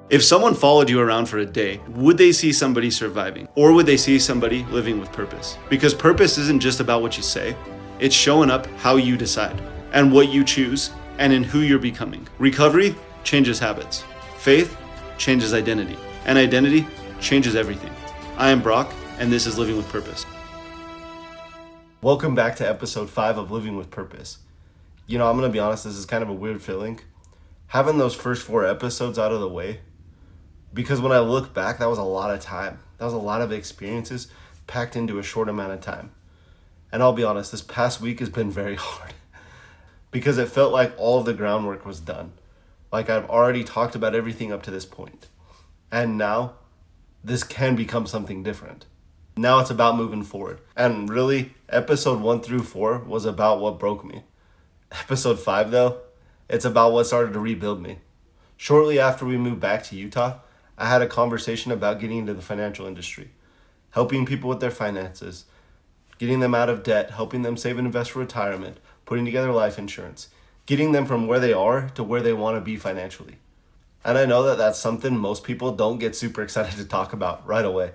If someone followed you around for a day, would they see somebody surviving? Or would they see somebody living with purpose? Because purpose isn't just about what you say, it's showing up how you decide, and what you choose, and in who you're becoming. Recovery changes habits. Faith changes identity. And identity changes everything. I am Brock, and this is Living with Purpose. Welcome back to episode 5 of Living with Purpose. You know, I'm going to be honest, this is kind of a weird feeling. Having those first 4 episodes out of the way, because when I look back, that was a lot of time. That was a lot of experiences packed into a short amount of time. And I'll be honest, this past week has been very hard because it felt like all of the groundwork was done. Like I've already talked about everything up to this point. And now this can become something different. Now it's about moving forward. And really, episode 1 through 4 was about what broke me. Episode 5, though, it's about what started to rebuild me. Shortly after we moved back to Utah, I had a conversation about getting into the financial industry, helping people with their finances, getting them out of debt, helping them save and invest for retirement, putting together life insurance, getting them from where they are to where they want to be financially. And I know that that's something most people don't get super excited to talk about right away,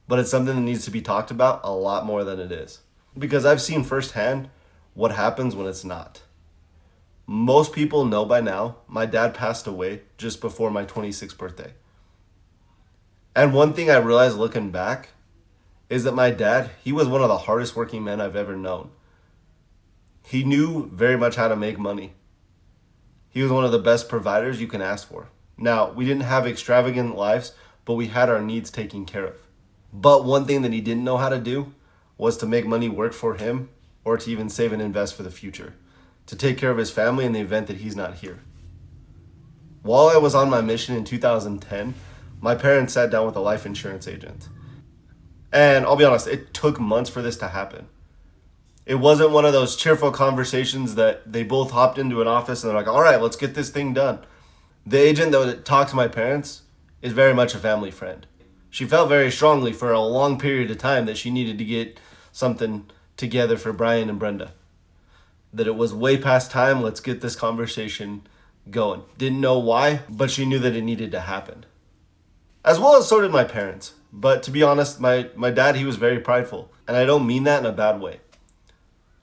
but it's something that needs to be talked about a lot more than it is. Because I've seen firsthand what happens when it's not. Most people know by now, my dad passed away just before my 26th birthday. And one thing I realized looking back is that my dad, he was one of the hardest working men I've ever known. He knew very much how to make money. He was one of the best providers you can ask for. Now, we didn't have extravagant lives, but we had our needs taken care of. But one thing that he didn't know how to do was to make money work for him or to even save and invest for the future, to take care of his family in the event that he's not here. While I was on my mission in 2010, my parents sat down with a life insurance agent. And I'll be honest, it took months for this to happen. It wasn't one of those cheerful conversations that they both hopped into an office and they're like, all right, let's get this thing done. The agent that talked to my parents is very much a family friend. She felt very strongly for a long period of time that she needed to get something together for Brian and Brenda. That it was way past time, let's get this conversation going. Didn't know why, but she knew that it needed to happen. As well as so did my parents. But to be honest, my dad, he was very prideful. And I don't mean that in a bad way.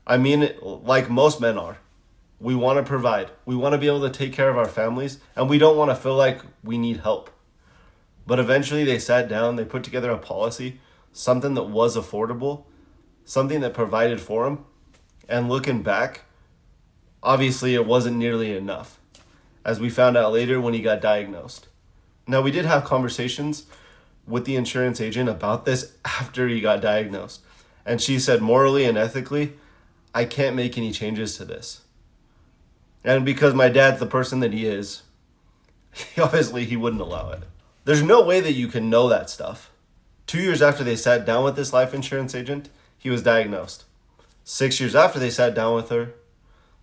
I mean it like most men are. We want to provide. We want to be able to take care of our families. And we don't want to feel like we need help. But eventually they sat down, they put together a policy, something that was affordable, something that provided for them. And looking back, obviously it wasn't nearly enough, as we found out later when he got diagnosed. Now, we did have conversations with the insurance agent about this after he got diagnosed. And she said, morally and ethically, I can't make any changes to this. And because my dad's the person that he is, obviously he wouldn't allow it. There's no way that you can know that stuff. 2 years after they sat down with this life insurance agent, he was diagnosed. 6 years after they sat down with her,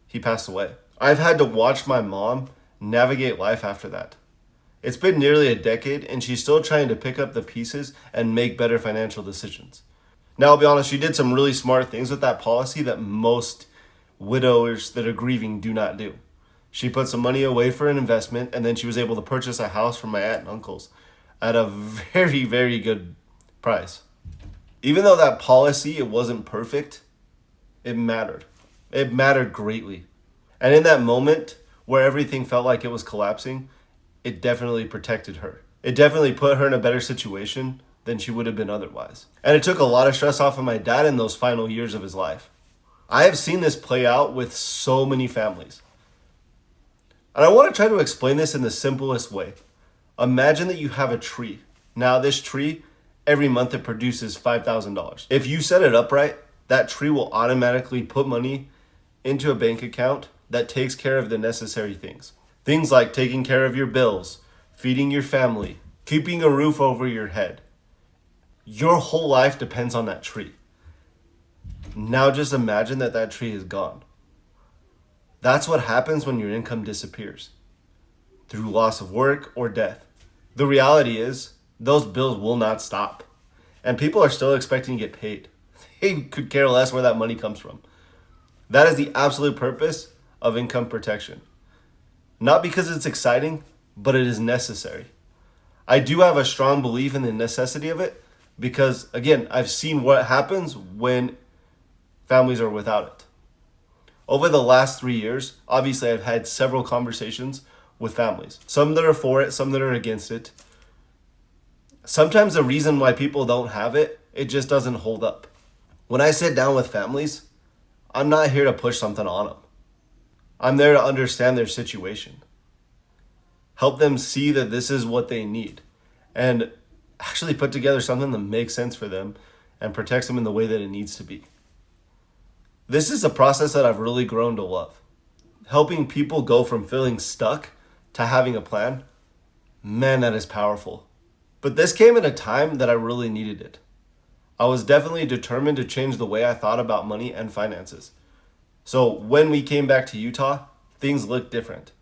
he passed away. I've had to watch my mom navigate life after that. It's been nearly a decade, and she's still trying to pick up the pieces and make better financial decisions. Now, I'll be honest, she did some really smart things with that policy that most widowers that are grieving do not do. She put some money away for an investment, and then she was able to purchase a house from my aunt and uncles at a very, very good price. Even though that policy, it wasn't perfect, it mattered. It mattered greatly. And in that moment where everything felt like it was collapsing, it definitely protected her. It definitely put her in a better situation than she would have been otherwise. And it took a lot of stress off of my dad in those final years of his life. I have seen this play out with so many families. And I want to try to explain this in the simplest way. Imagine that you have a tree. Now this tree, every month it produces $5,000. If you set it up right, that tree will automatically put money into a bank account that takes care of the necessary things. Things like taking care of your bills, feeding your family, keeping a roof over your head. Your whole life depends on that tree. Now just imagine that that tree is gone. That's what happens when your income disappears, through loss of work or death. The reality is, those bills will not stop. And people are still expecting to get paid. They could care less where that money comes from. That is the absolute purpose of income protection. Not because it's exciting, but it is necessary. I do have a strong belief in the necessity of it because, again, I've seen what happens when families are without it. Over the last 3 years, obviously I've had several conversations with families. Some that are for it, some that are against it. Sometimes the reason why people don't have it, it just doesn't hold up. When I sit down with families, I'm not here to push something on them. I'm there to understand their situation. Help them see that this is what they need. And actually put together something that makes sense for them and protects them in the way that it needs to be. This is a process that I've really grown to love. Helping people go from feeling stuck to having a plan, man, that is powerful. But this came at a time that I really needed it. I was definitely determined to change the way I thought about money and finances. So when we came back to Utah, things looked different.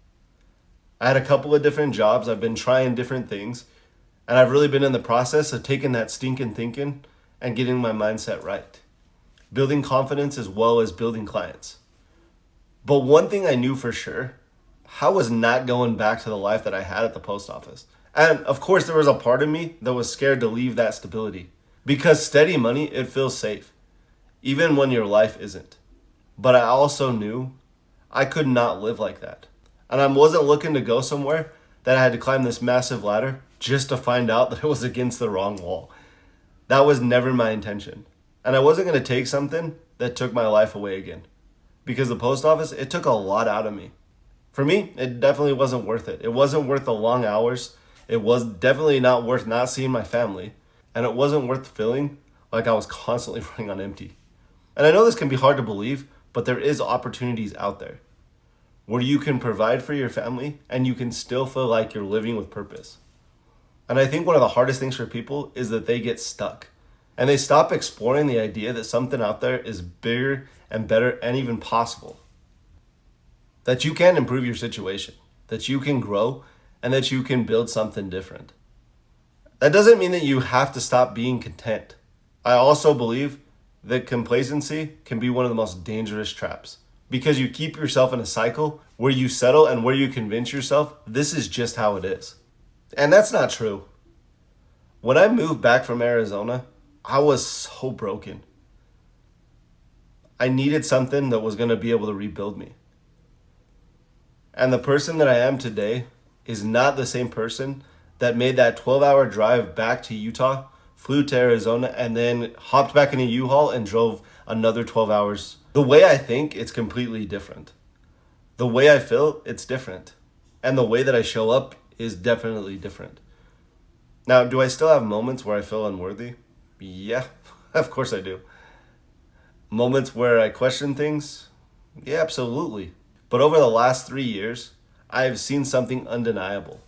I had a couple of different jobs. I've been trying different things. And I've really been in the process of taking that stinking thinking and getting my mindset right. Building confidence as well as building clients. But one thing I knew for sure, I was not going back to the life that I had at the post office. And of course, there was a part of me that was scared to leave that stability. Because steady money, it feels safe, even when your life isn't. But I also knew I could not live like that. And I wasn't looking to go somewhere that I had to climb this massive ladder just to find out that it was against the wrong wall. That was never my intention. And I wasn't going to take something that took my life away again. Because the post office, it took a lot out of me. For me, it definitely wasn't worth it. It wasn't worth the long hours. It was definitely not worth not seeing my family. And it wasn't worth feeling like I was constantly running on empty. And I know this can be hard to believe, but there is opportunities out there where you can provide for your family and you can still feel like you're living with purpose. And I think one of the hardest things for people is that they get stuck and they stop exploring the idea that something out there is bigger and better and even possible. That you can improve your situation, that you can grow, and that you can build something different. That doesn't mean that you have to stop being content. I also believe that complacency can be one of the most dangerous traps because you keep yourself in a cycle where you settle and where you convince yourself this is just how it is. And that's not true. When I moved back from Arizona, I was so broken. I needed something that was going to be able to rebuild me. And the person that I am today is not the same person that made that 12-hour drive back to Utah, flew to Arizona, and then hopped back in a U-Haul and drove another 12 hours. The way I think, it's completely different. The way I feel, it's different. And the way that I show up is definitely different. Now, do I still have moments where I feel unworthy? Yeah, of course I do. Moments where I question things? Yeah, absolutely. But over the last 3 years, I have seen something undeniable.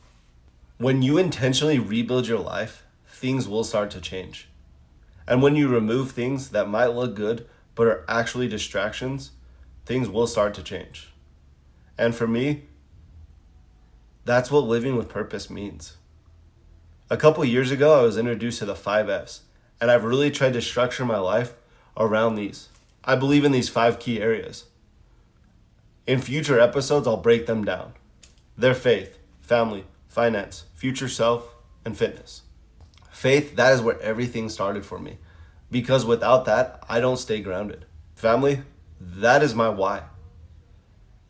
When you intentionally rebuild your life, things will start to change. And when you remove things that might look good but are actually distractions, things will start to change. And for me, that's what living with purpose means. A couple years ago, I was introduced to the 5 F's, and I've really tried to structure my life around these. I believe in these 5 key areas. In future episodes, I'll break them down. They're faith, family, finance, future self, and fitness. Faith, that is where everything started for me. Because without that, I don't stay grounded. Family, that is my why.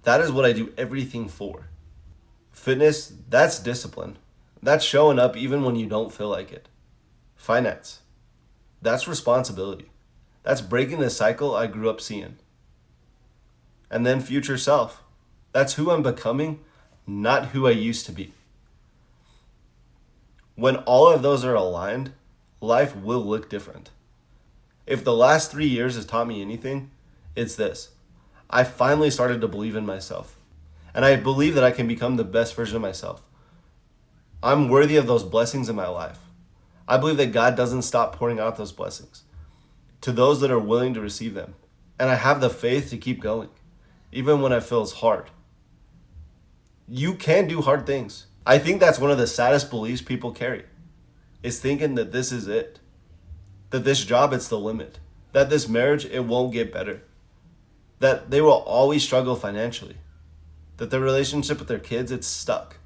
That is what I do everything for. Fitness, that's discipline. That's showing up even when you don't feel like it. Finance, that's responsibility. That's breaking the cycle I grew up seeing. And then future self, that's who I'm becoming, not who I used to be. When all of those are aligned, life will look different. If the last 3 years has taught me anything, it's this. I finally started to believe in myself. And I believe that I can become the best version of myself. I'm worthy of those blessings in my life. I believe that God doesn't stop pouring out those blessings to those that are willing to receive them. And I have the faith to keep going, even when it feels hard. You can do hard things. I think that's one of the saddest beliefs people carry, is thinking that this is it. That this job, it's the limit. That this marriage, it won't get better. That they will always struggle financially. That their relationship with their kids, it's stuck.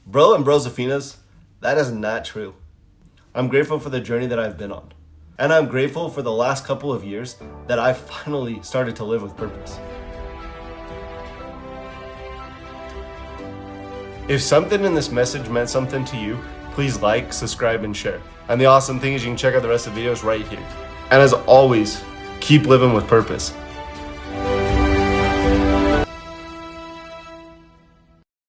Bro and Brosefinas, That is not true. I'm grateful for the journey that I've been on. And I'm grateful for the last couple of years that I finally started to live with purpose. If something in this message meant something to you, please like, subscribe, and share. And the awesome thing is you can check out the rest of the videos right here. And as always, keep living with purpose.